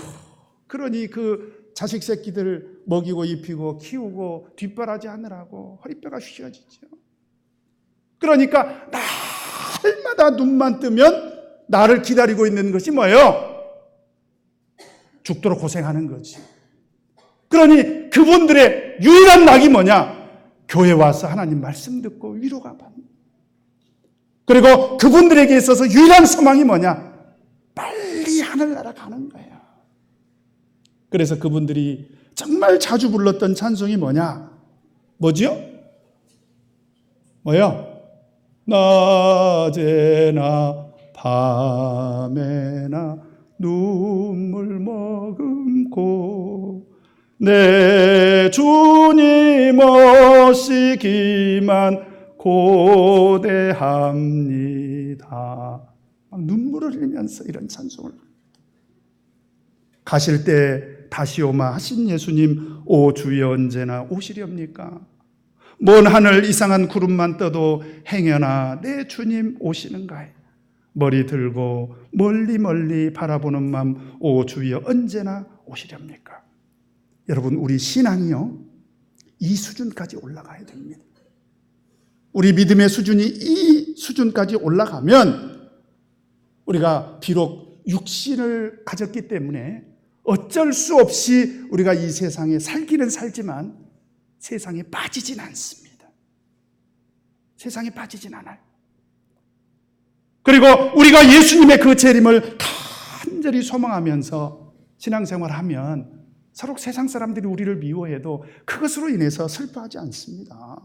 Speaker 1: 그러니 그 자식 새끼들 먹이고 입히고 키우고 뒷바라지 하느라고 허리뼈가 휘어지죠. 그러니까 날마다 눈만 뜨면 나를 기다리고 있는 것이 뭐예요? 죽도록 고생하는 거지. 그러니 그분들의 유일한 낙이 뭐냐? 교회 와서 하나님 말씀 듣고 위로가 받는. 그리고 그분들에게 있어서 유일한 소망이 뭐냐? 빨리 하늘나라 가는 거예요. 그래서 그분들이 정말 자주 불렀던 찬송이 뭐냐? 뭐지요? 뭐요? 낮에나 밤에나 눈물 머금고 내 주님 오시기만 고대합니다. 눈물을 흘리면서 이런 찬송을. 가실 때 다시 오마 하신 예수님, 오 주여 언제나 오시렵니까? 먼 하늘 이상한 구름만 떠도 행여나 내 주님 오시는가요? 머리 들고 멀리 멀리 바라보는 맘, 오 주여 언제나 오시렵니까? 여러분, 우리 신앙이요, 이 수준까지 올라가야 됩니다. 우리 믿음의 수준이 이 수준까지 올라가면 우리가 비록 육신을 가졌기 때문에 어쩔 수 없이 우리가 이 세상에 살기는 살지만 세상에 빠지진 않습니다. 세상에 빠지진 않아요. 그리고 우리가 예수님의 그 재림을 간절히 소망하면서 신앙생활하면 서로 세상 사람들이 우리를 미워해도 그것으로 인해서 슬퍼하지 않습니다.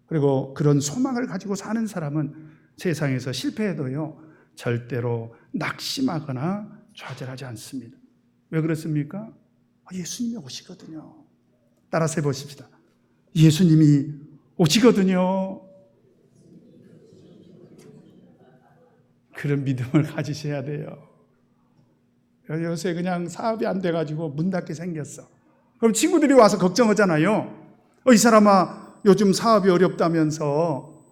Speaker 1: 그리고 그런 소망을 가지고 사는 사람은 세상에서 실패해도요, 절대로 낙심하거나 좌절하지 않습니다. 왜 그렇습니까? 예수님이 오시거든요. 따라서 해보십시다. 예수님이 오시거든요. 그런 믿음을 가지셔야 돼요. 요새 그냥 사업이 안 돼가지고 문 닫게 생겼어. 그럼 친구들이 와서 걱정하잖아요. 이 사람아, 요즘 사업이 어렵다면서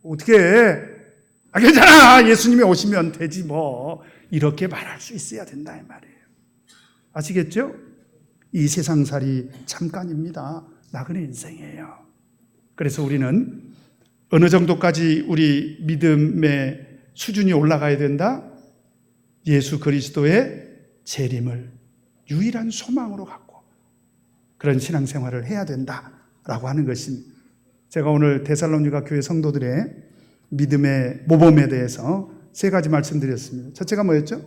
Speaker 1: 어떻게 해? 괜찮아, 예수님이 오시면 되지 뭐. 이렇게 말할 수 있어야 된다 이 말이에요. 아시겠죠? 이 세상살이 잠깐입니다. 나그네 인생이에요. 그래서 우리는 어느 정도까지 우리 믿음의 수준이 올라가야 된다? 예수 그리스도의 재림을 유일한 소망으로 갖고 그런 신앙생활을 해야 된다라고 하는 것입니다. 제가 오늘 데살로니가 교회 성도들의 믿음의 모범에 대해서 세 가지 말씀드렸습니다. 첫째가 뭐였죠?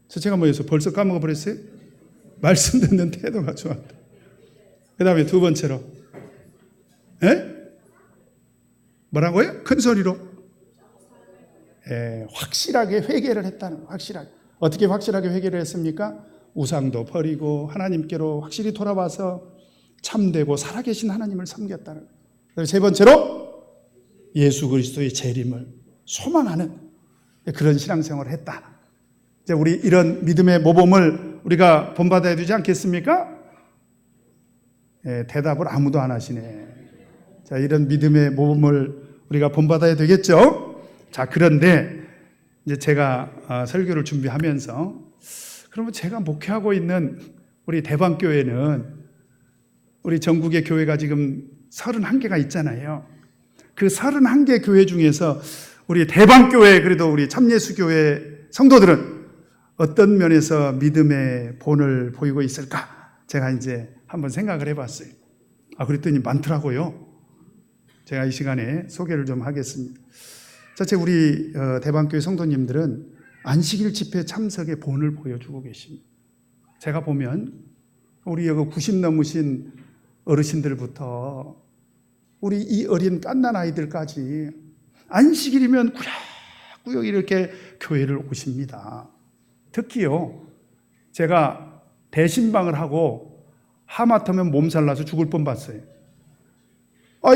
Speaker 1: 첫째가 뭐였어요? 벌써 까먹어버렸어요? 말씀 듣는 태도가 좋았다. 그 다음에 두 번째로 뭐라고요? 큰 소리로 확실하게 회개를 했다는 거예요. 확실하게. 어떻게 확실하게 회개를 했습니까? 우상도 버리고 하나님께로 확실히 돌아와서 참되고 살아계신 하나님을 섬겼다는 거예요. 그리고 세 번째로 예수 그리스도의 재림을 소망하는 그런 신앙생활을 했다. 이제 우리 이런 믿음의 모범을 우리가 본받아야 되지 않겠습니까? 대답을 아무도 안 하시네. 자, 이런 믿음의 모범을 우리가 본받아야 되겠죠? 자, 그런데 이제 제가 설교를 준비하면서 그러면 제가 목회하고 있는 우리 대방교회는 우리 전국의 교회가 지금 31개가 있잖아요. 그 31개 교회 중에서 우리 대방교회, 그래도 우리 참예수교회 성도들은 어떤 면에서 믿음의 본을 보이고 있을까? 제가 이제 한번 생각을 해봤어요. 그랬더니 많더라고요. 제가 이 시간에 소개를 좀 하겠습니다. 첫째, 우리 대방교회 성도님들은 안식일 집회 참석의 본을 보여주고 계십니다. 제가 보면 우리 여기 90 넘으신 어르신들부터 우리 이 어린 갓난 아이들까지 안식일이면 꾸역꾸역 이렇게 교회를 오십니다. 특히요, 제가 대신방을 하고 하마터면 몸살 나서 죽을 뻔 봤어요.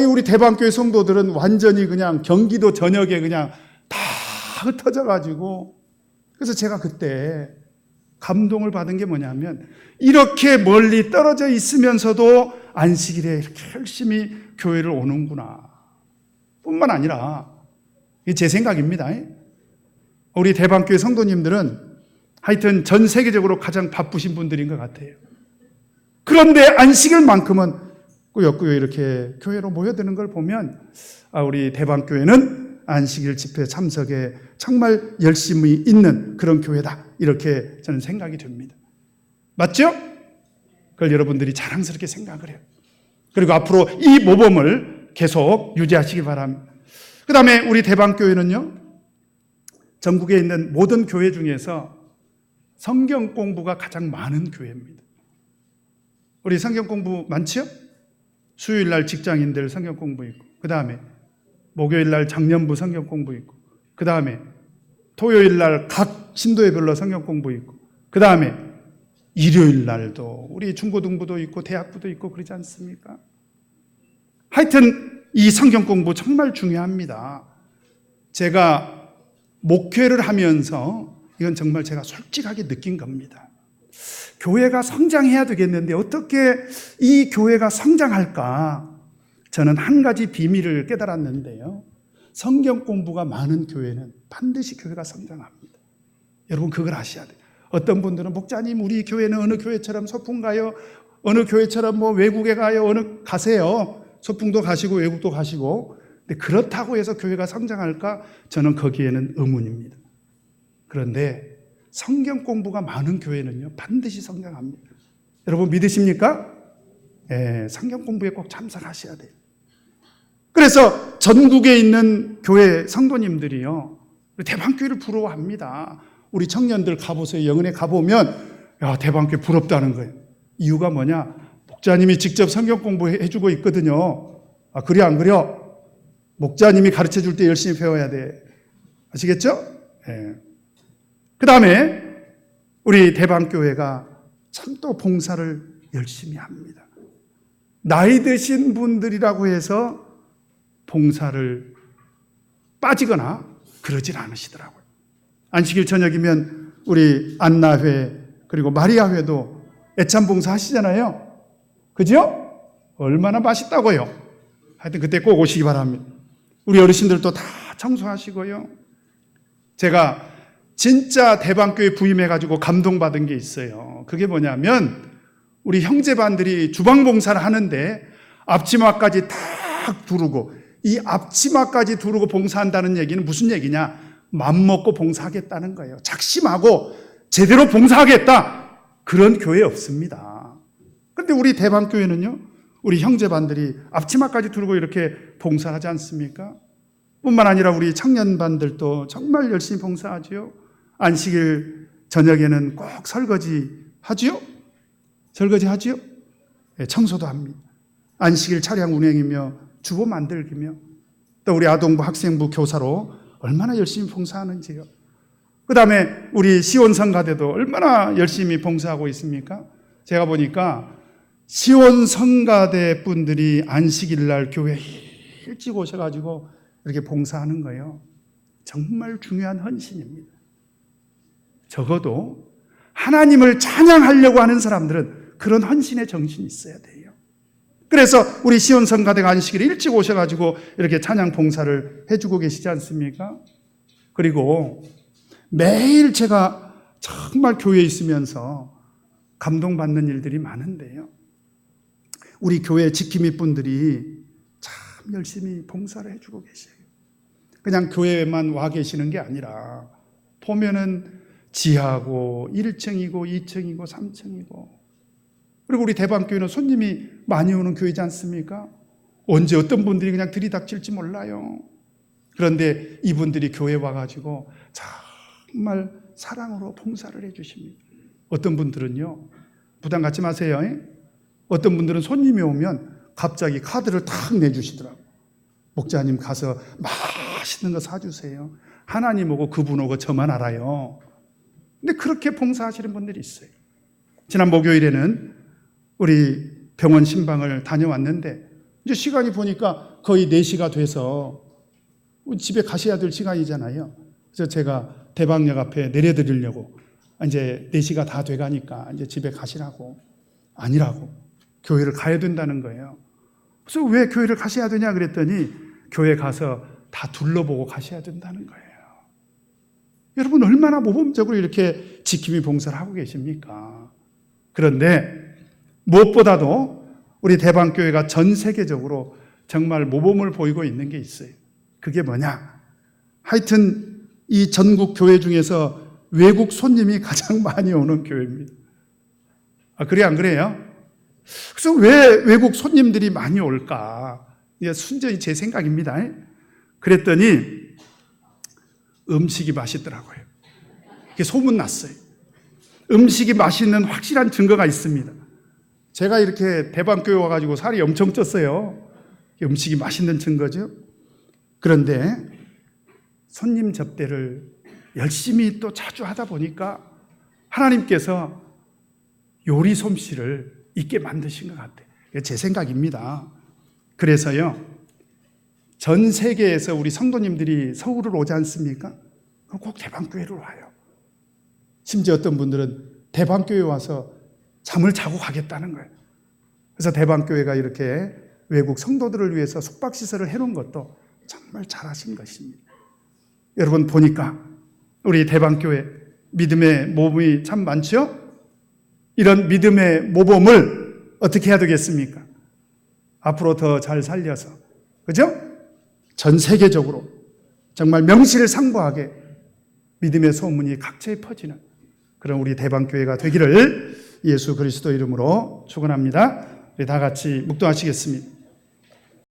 Speaker 1: 우리 대방교회 성도들은 완전히 그냥 경기도 전역에 그냥 다 흩어져가지고, 그래서 제가 그때 감동을 받은 게 뭐냐면, 이렇게 멀리 떨어져 있으면서도 안식일에 이렇게 열심히 교회를 오는구나. 뿐만 아니라, 이게 제 생각입니다. 우리 대방교회 성도님들은 하여튼 전 세계적으로 가장 바쁘신 분들인 것 같아요. 그런데 안식일만큼은 꾸역꾸역 이렇게 교회로 모여드는 걸 보면 우리 대방교회는 안식일 집회 참석에 정말 열심히 있는 그런 교회다, 이렇게 저는 생각이 됩니다. 맞죠? 그걸 여러분들이 자랑스럽게 생각을 해요. 그리고 앞으로 이 모범을 계속 유지하시기 바랍니다. 그 다음에 우리 대방교회는요, 전국에 있는 모든 교회 중에서 성경 공부가 가장 많은 교회입니다. 우리 성경 공부 많죠? 수요일 날 직장인들 성경 공부 있고, 그 다음에 목요일 날 장년부 성경 공부 있고, 그 다음에 토요일 날 각 신도회별로 성경 공부 있고, 그 다음에 일요일 날도 우리 중고등부도 있고 대학부도 있고 그러지 않습니까? 하여튼 이 성경 공부 정말 중요합니다. 제가 목회를 하면서 이건 정말 제가 솔직하게 느낀 겁니다. 교회가 성장해야 되겠는데 어떻게 이 교회가 성장할까? 저는 한 가지 비밀을 깨달았는데요. 성경 공부가 많은 교회는 반드시 교회가 성장합니다. 여러분 그걸 아셔야 돼요. 어떤 분들은 목사님 우리 교회는 어느 교회처럼 소풍 가요? 어느 교회처럼 뭐 외국에 가요? 어느 가세요? 소풍도 가시고 외국도 가시고. 근데 그렇다고 해서 교회가 성장할까? 저는 거기에는 의문입니다. 그런데 성경 공부가 많은 교회는요, 반드시 성장합니다. 여러분 믿으십니까? 성경 공부에 꼭 참석하셔야 돼요. 그래서 전국에 있는 교회 성도님들이요, 대방교회를 부러워합니다. 우리 청년들 가보세요. 영은에 가보면 야, 대방교회 부럽다는 거예요. 이유가 뭐냐? 목자님이 직접 성경 공부해주고 있거든요. 아, 그래 안 그래? 목자님이 가르쳐줄 때 열심히 배워야 돼. 아시겠죠? 네. 그 다음에 우리 대방교회가 참 또 봉사를 열심히 합니다. 나이 드신 분들이라고 해서 봉사를 빠지거나 그러질 않으시더라고요. 안식일 저녁이면 우리 안나회 그리고 마리아회도 애참 봉사 하시잖아요. 그죠? 얼마나 맛있다고요. 하여튼 그때 꼭 오시기 바랍니다. 우리 어르신들도 다 청소하시고요. 제가 진짜 대방교회 부임해가지고 감동받은 게 있어요. 그게 뭐냐면 우리 형제반들이 주방봉사를 하는데 앞치마까지 탁 두르고, 이 앞치마까지 두르고 봉사한다는 얘기는 무슨 얘기냐? 맘먹고 봉사하겠다는 거예요. 작심하고 제대로 봉사하겠다. 그런 교회 없습니다. 그런데 우리 대방교회는요, 우리 형제반들이 앞치마까지 두르고 이렇게 봉사하지 않습니까? 뿐만 아니라 우리 청년반들도 정말 열심히 봉사하지요. 안식일 저녁에는 꼭 설거지 하지요? 설거지 하지요? 네, 청소도 합니다. 안식일 차량 운행이며 주보 만들기며 또 우리 아동부 학생부 교사로 얼마나 열심히 봉사하는지요. 그 다음에 우리 시온성가대도 얼마나 열심히 봉사하고 있습니까? 제가 보니까 시온성가대 분들이 안식일 날 교회 일찍 오셔가지고 이렇게 봉사하는 거예요. 정말 중요한 헌신입니다. 적어도 하나님을 찬양하려고 하는 사람들은 그런 헌신의 정신이 있어야 돼요. 그래서 우리 시온성가대가 안식일에 일찍 오셔가지고 이렇게 찬양 봉사를 해주고 계시지 않습니까? 그리고 매일 제가 정말 교회에 있으면서 감동받는 일들이 많은데요. 우리 교회 지킴이 분들이 참 열심히 봉사를 해주고 계세요. 그냥 교회에만 와 계시는 게 아니라 보면은 지하고 1층이고 2층이고 3층이고, 그리고 우리 대방교회는 손님이 많이 오는 교회지 않습니까? 언제 어떤 분들이 그냥 들이닥칠지 몰라요. 그런데 이분들이 교회에 와가지고 정말 사랑으로 봉사를 해주십니다. 어떤 분들은요, 부담 갖지 마세요. 어떤 분들은 손님이 오면 갑자기 카드를 탁 내주시더라고요. 목자님 가서 맛있는 거 사주세요. 하나님 오고 그분 오고 저만 알아요. 근데 그렇게 봉사하시는 분들이 있어요. 지난 목요일에는 우리 병원 신방을 다녀왔는데 이제 시간이 보니까 거의 4시가 돼서 집에 가셔야 될 시간이잖아요. 그래서 제가 대방역 앞에 내려드리려고, 이제 4시가 다 돼가니까 이제 집에 가시라고, 아니라고, 교회를 가야 된다는 거예요. 그래서 왜 교회를 가셔야 되냐 그랬더니 교회 가서 다 둘러보고 가셔야 된다는 거예요. 여러분 얼마나 모범적으로 이렇게 지킴이 봉사를 하고 계십니까? 그런데 무엇보다도 우리 대방교회가 전 세계적으로 정말 모범을 보이고 있는 게 있어요. 그게 뭐냐? 하여튼 이 전국 교회 중에서 외국 손님이 가장 많이 오는 교회입니다. 아, 그래 안 그래요? 그래서 왜 외국 손님들이 많이 올까? 이게 순전히 제 생각입니다. 그랬더니 음식이 맛있더라고요. 이게 소문났어요. 음식이 맛있는 확실한 증거가 있습니다. 제가 이렇게 대방교회 와가지고 살이 엄청 쪘어요. 음식이 맛있는 증거죠. 그런데 손님 접대를 열심히 또 자주 하다 보니까 하나님께서 요리 솜씨를 있게 만드신 것 같아요. 이게 제 생각입니다. 그래서요, 전 세계에서 우리 성도님들이 서울을 오지 않습니까? 그럼 꼭 대방교회를 와요. 심지어 어떤 분들은 대방교회 와서 잠을 자고 가겠다는 거예요. 그래서 대방교회가 이렇게 외국 성도들을 위해서 숙박시설을 해놓은 것도 정말 잘하신 것입니다. 여러분 보니까 우리 대방교회 믿음의 모범이 참 많죠? 이런 믿음의 모범을 어떻게 해야 되겠습니까? 앞으로 더 잘 살려서, 그죠? 전 세계적으로 정말 명실상부하게 믿음의 소문이 각처에 퍼지는 그런 우리 대방교회가 되기를 예수 그리스도 이름으로 축원합니다. 우리 다 같이 묵도하시겠습니다.